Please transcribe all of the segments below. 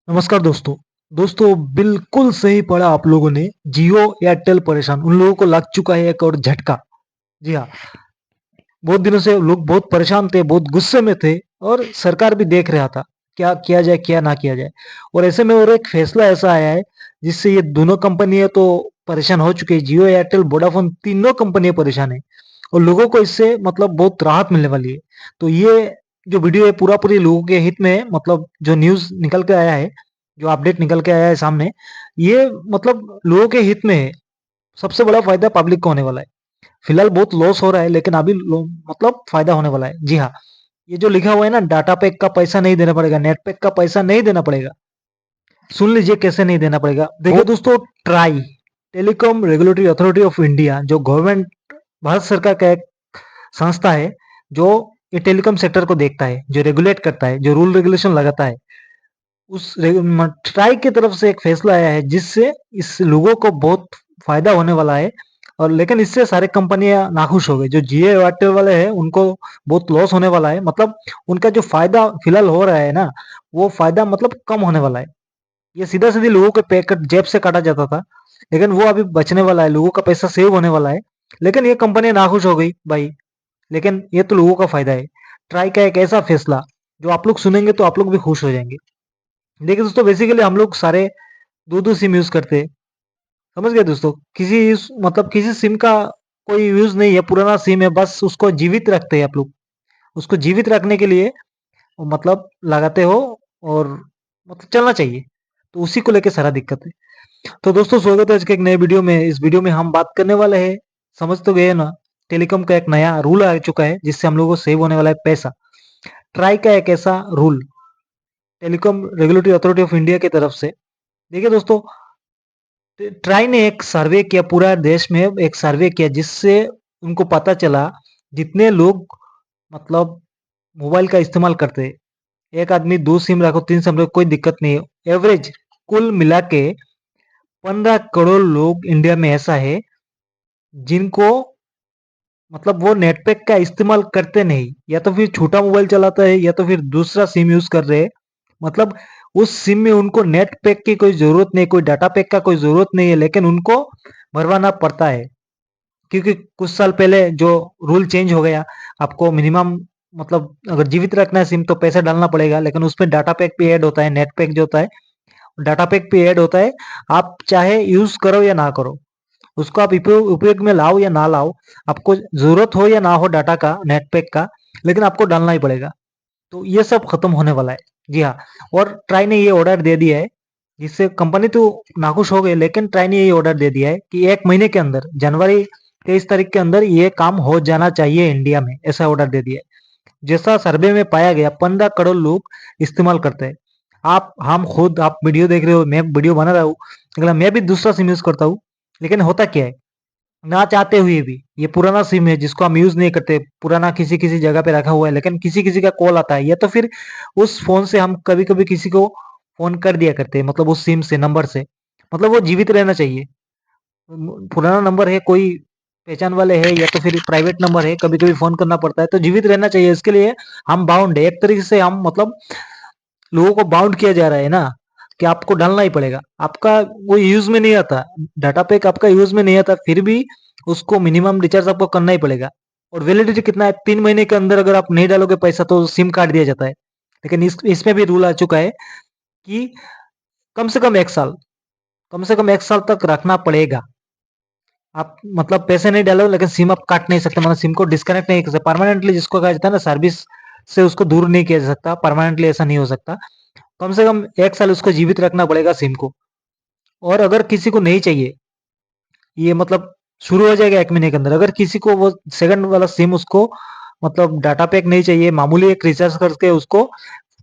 नमस्कार दोस्तों। दोस्तों बिल्कुल सही पढ़ा आप लोगों ने। जियो एयरटेल परेशान, उन लोगों को लग चुका है एक और झटका। जी हाँ, बहुत दिनों से लोग बहुत परेशान थे, बहुत गुस्से में थे और सरकार भी देख रहा था क्या किया जाए क्या ना किया जाए। और ऐसे में और एक फैसला ऐसा आया है जिससे ये दोनों कंपनियां तो परेशान हो चुकी है। जियो एयरटेल वोडाफोन तीनों कंपनियां परेशान है और लोगों को इससे मतलब बहुत राहत मिलने वाली है। तो ये जो वीडियो है पूरा पूरी लोगों के हित में है। मतलब जो न्यूज निकल के आया है, जो अपडेट निकल के आया है सामने, ये मतलब लोगों के हित में है। सबसे बड़ा फायदा पब्लिक को होने वाला है। फिलहाल बहुत लॉस हो रहा है लेकिन अभी मतलब फायदा होने वाला है। जी हाँ, ये जो लिखा हुआ है ना, डाटा पैक का पैसा नहीं देना पड़ेगा, नेट पैक का पैसा नहीं देना पड़ेगा। सुन लीजिए कैसे नहीं देना पड़ेगा। देखिए दोस्तों, try telecom regulatory authority of India जो गवर्नमेंट भारत सरकार का एक संस्था है, जो ये टेलीकॉम सेक्टर को देखता है, जो रेगुलेट करता है, जो रूल रेगुलेशन लगाता है, उस ट्राई की तरफ से एक फैसला आया है जिससे इस लोगों को बहुत फायदा होने वाला है। और लेकिन इससे सारे कंपनियां नाखुश हो गई। जो जियो एयरटेल वाले हैं उनको बहुत लॉस होने वाला है। मतलब उनका जो फायदा फिलहाल हो रहा है ना, वो फायदा मतलब कम होने वाला है। ये सीधा सीधी लोगों के पैकेट जेब से काटा जाता था, लेकिन वो अभी बचने वाला है, लोगों का पैसा सेव होने वाला है। लेकिन ये कंपनी नाखुश हो गई भाई। लेकिन ये तो लोगों का फायदा है। ट्राई का एक ऐसा फैसला जो आप लोग सुनेंगे तो आप लोग भी खुश हो जाएंगे। देखिए दोस्तों, बेसिकली हम लोग सारे दो दो सिम यूज करते हैं। समझ गए दोस्तों? मतलब किसी सिम का कोई यूज नहीं है, पुराना सिम है, बस उसको जीवित रखते हैं आप लोग। उसको जीवित रखने के लिए मतलब लगाते हो और मतलब चलना चाहिए। तो उसी को लेके सारा दिक्कत है। तो दोस्तों स्वागत है आज के एक नए वीडियो में। इस वीडियो में हम बात करने वाले हैं, समझ तो गए ना, टेलीकॉम का एक नया रूल आ चुका है जिससे हम लोगों को सेव होने वाला है पैसा। ट्राई का एक ऐसा rule telecom regulatory authority of India की तरफ से। देखिए दोस्तों, ट्राई ने एक सर्वे किया, पूरा देश में एक सर्वे किया जिससे उनको पता चला जितने लोग मतलब मोबाइल का इस्तेमाल करते हैं। एक आदमी दो सिम रखो, तीन सिम रखो, कोई दिक्कत नहीं है। एवरेज कुल मिला के 15 करोड़ लोग इंडिया में ऐसा है जिनको मतलब वो नेट पैक का इस्तेमाल करते नहीं, या तो फिर छोटा मोबाइल चलाता है या तो फिर दूसरा सिम यूज कर रहे हैं। मतलब उस सिम में उनको नेट पैक की कोई जरूरत नहीं, कोई डाटा पैक का कोई जरूरत नहीं है, लेकिन उनको भरवाना पड़ता है। क्योंकि कुछ साल पहले जो रूल चेंज हो गया, आपको मिनिमम मतलब अगर जीवित रखना है सिम तो पैसा डालना पड़ेगा, लेकिन उसमें डाटा पैक भी ऐड होता है, नेट पैक जो होता है डाटा पैक भी ऐड होता है। आप चाहे यूज करो या ना करो, उसको आप उपयोग में लाओ या ना लाओ, आपको जरूरत हो या ना हो डाटा का, नेट पैक का, लेकिन आपको डालना ही पड़ेगा। तो ये सब खत्म होने वाला है। जी हाँ, और ट्राई ने ये ऑर्डर दे दिया है जिससे कंपनी तो नाखुश हो गई, लेकिन ट्राई ने ये ऑर्डर दे दिया है कि 1 महीने के अंदर, जनवरी 23 तारीख के अंदर ये काम हो जाना चाहिए इंडिया में, ऐसा ऑर्डर दे दिया है। जैसा सर्वे में पाया गया 15 करोड़ लोग इस्तेमाल करते हैं। हम खुद, आप वीडियो देख रहे हो, मैं वीडियो बना रहा हूँ, अगला मैं भी दूसरा सिम यूज करता हूँ। लेकिन होता क्या है, ना चाहते हुए भी ये पुराना सिम है जिसको हम यूज नहीं करते, पुराना किसी किसी जगह पे रखा हुआ है, लेकिन किसी किसी का कॉल आता है या तो फिर उस फोन से हम कभी कभी किसी को फोन कर दिया करते हैं, मतलब उस सिम से, नंबर से। मतलब वो जीवित रहना चाहिए। पुराना नंबर है, कोई पहचान वाले है या तो फिर प्राइवेट नंबर है, कभी कभी फोन करना पड़ता है, तो जीवित रहना चाहिए। इसके लिए हम बाउंड है, एक तरीके से हम मतलब लोगों को बाउंड किया जा रहा है ना, कि आपको डालना ही पड़ेगा। आपका वो यूज में नहीं आता, डाटा पैक आपका यूज में नहीं आता, फिर भी उसको मिनिमम रिचार्ज आपको करना ही पड़ेगा। और वैलिडिटी कितना है, 3 महीने के अंदर अगर आप नहीं डालोगे पैसा तो सिम काट दिया जाता है। लेकिन इसमें भी रूल आ चुका है कि कम से कम 1 साल, कम से कम 1 साल तक रखना पड़ेगा। आप मतलब पैसे नहीं डालो लेकिन सिम आप काट नहीं सकते, मतलब सिम को डिस्कनेक्ट नहीं कर सकते परमानेंटली, जिसको कहा जाता है ना, सर्विस से उसको दूर नहीं किया जा सकता परमानेंटली, ऐसा नहीं हो सकता। कम से कम 1 साल उसको जीवित रखना पड़ेगा सिम को। और अगर किसी को नहीं चाहिए, ये मतलब शुरू हो जाएगा 1 महीने के अंदर। अगर किसी को वो सेकंड वाला सिम, उसको मतलब डाटा पैक नहीं चाहिए, मामूली एक रिचार्ज करके उसको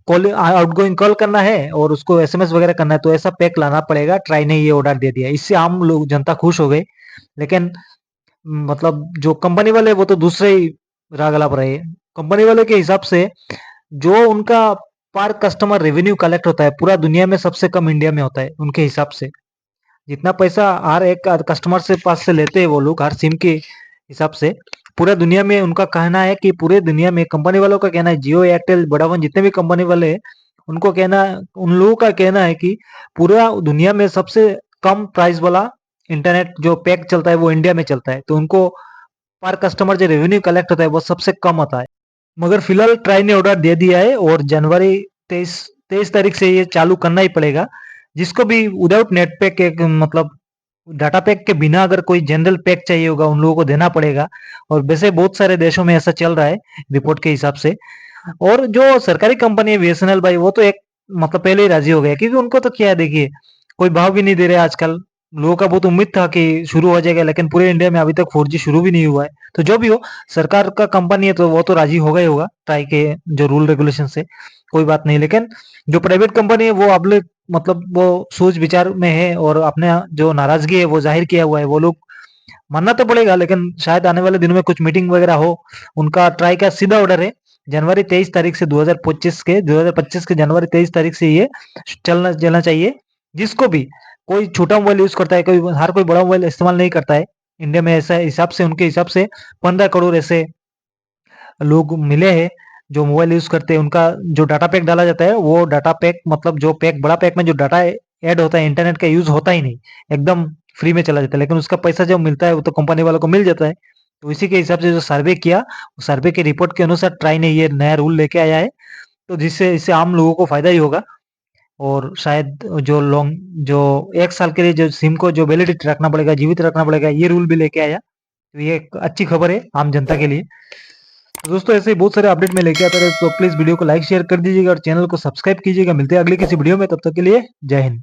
कॉल, आउटगोइंग कॉल करना है और उसको एसएमएस वगैरह करना है, तो ऐसा पैक लाना पड़ेगा। ट्राई ने ये ऑर्डर दे दिया, इससे आम लोग, जनता खुश हो गए। लेकिन मतलब जो कंपनी वाले वो तो दूसरे ही राग अलाप रहे हैं। कंपनी वाले के हिसाब से जो उनका पर कस्टमर रेवेन्यू कलेक्ट होता है पूरा दुनिया में सबसे कम इंडिया में होता है उनके हिसाब से। जितना पैसा हर एक कस्टमर से पास से लेते हैं वो लोग हर सिम के हिसाब से, पूरा दुनिया में उनका कहना है कि पूरे दुनिया में कंपनी वालों का कहना है, जियो एयरटेल वोडाफोन जितने भी कंपनी वाले हैं उनको कहना उन लोगों का कहना है कि पूरा दुनिया में सबसे कम प्राइस वाला इंटरनेट जो पैक चलता है वो इंडिया में चलता है। तो उनको पर कस्टमर जो रेवेन्यू कलेक्ट होता है वो सबसे कम होता है। मगर फिलहाल ट्राई ने ऑर्डर दे दिया है और जनवरी 23 तारीख से ये चालू करना ही पड़ेगा। जिसको भी विदाउट नेट पैक एक मतलब डाटा पैक के बिना अगर कोई जनरल पैक चाहिए होगा उन लोगों को देना पड़ेगा। और वैसे बहुत सारे देशों में ऐसा चल रहा है रिपोर्ट के हिसाब से। और जो सरकारी कंपनी है बीएसएनएल भाई वो तो एक मतलब पहले ही राजी हो गया क्योंकि उनको तो क्या है देखिए कोई भाव भी नहीं दे रहे आजकल। लोगों का बहुत उम्मीद था कि शुरू हो जाएगा लेकिन पूरे इंडिया में अभी तक 4G शुरू भी नहीं हुआ है। तो जो भी हो सरकार का कंपनी है तो वो तो राजी होगा ही होगा ट्राई के जो रूल रेगुलेशन से कोई बात नहीं। लेकिन जो प्राइवेट कंपनी है वो अब मतलब वो सोच विचार में है और अपने जो नाराजगी है वो जाहिर किया हुआ है। वो लोग मानना तो पड़ेगा लेकिन शायद आने वाले दिनों में कुछ मीटिंग वगैरह हो। उनका ट्राई का सीधा ऑर्डर है जनवरी 23 तारीख से 2025 के जनवरी 23 तारीख से ये चलना चलना चाहिए। जिसको भी कोई छोटा मोबाइल यूज करता है कोई हर कोई बड़ा मोबाइल इस्तेमाल नहीं करता है इंडिया में। ऐसा हिसाब से उनके हिसाब से 15 करोड़ ऐसे लोग मिले हैं जो मोबाइल यूज करते हैं। उनका जो डाटा पैक डाला जाता है वो डाटा पैक मतलब जो पैक बड़ा पैक में जो डाटा ऐड होता है इंटरनेट का यूज होता ही नहीं एकदम फ्री में चला जाता है। लेकिन उसका पैसा जब मिलता है वो तो कंपनी वालों को मिल जाता है। तो इसी के हिसाब से जो सर्वे किया सर्वे के रिपोर्ट के अनुसार ट्राई ने ये नया रूल लेके आया है। तो जिससे इससे आम लोगों को फायदा ही होगा। और शायद जो लॉन्ग जो 1 साल के लिए जो सिम को जो वैलिडिटी रखना पड़ेगा जीवित रखना पड़ेगा ये रूल भी लेके आया। तो ये एक अच्छी खबर है आम जनता के लिए। तो दोस्तों ऐसे ही बहुत सारे अपडेट में लेके आता रहे तो प्लीज वीडियो को लाइक शेयर कर दीजिएगा और चैनल को सब्सक्राइब कीजिएगा। मिलते हैं अगली किसी वीडियो में तब तक के लिए जय हिंद।